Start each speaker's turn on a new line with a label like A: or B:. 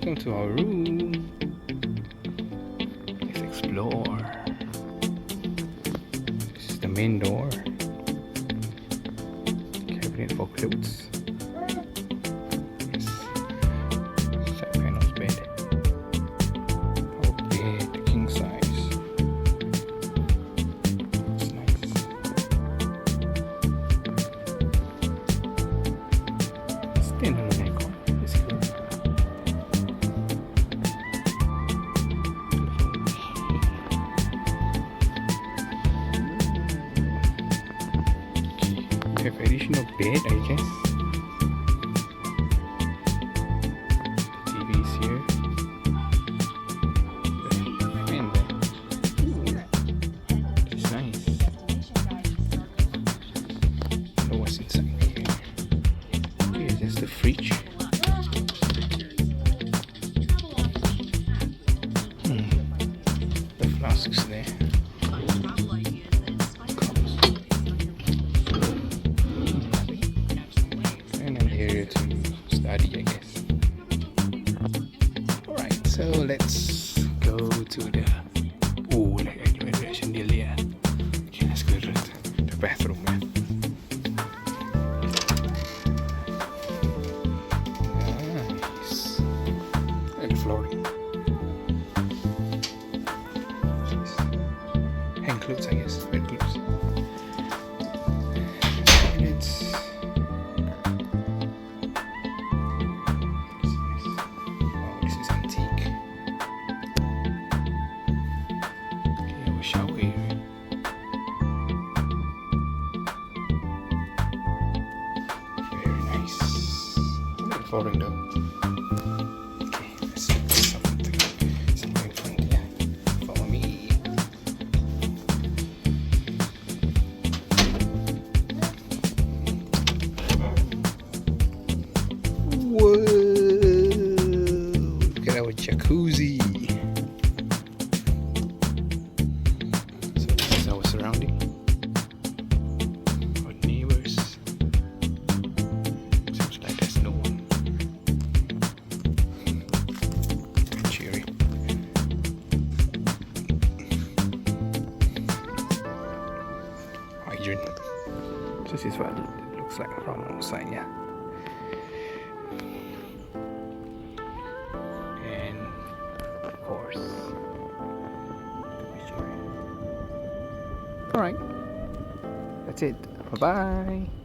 A: welcome to our room. Let's explore. This is the main door. Cabinet for clothes. Yes. Side panels bed. Our bed, king size. It's nice. Stand on the neck. It's good. Have additional bed, I guess. TV is here. And it's nice. Know what's inside here. Okay, that's the fridge. The flasks there. And an area to study, I guess. Alright, so let's go to the okay, let's go to the bathroom, man. Nice. And flooring. Hang clothes, I guess. Wet clothes. Let's shower area. Very nice. Look at the flooring though. Okay, let's do something fun here. Follow me. Whoa! Look at our jacuzzi. Our surrounding, our neighbors. Seems like there's no one. Cheery. Hydrant. This is what it looks like from outside, yeah. And of course. Alright, that's it. Bye bye.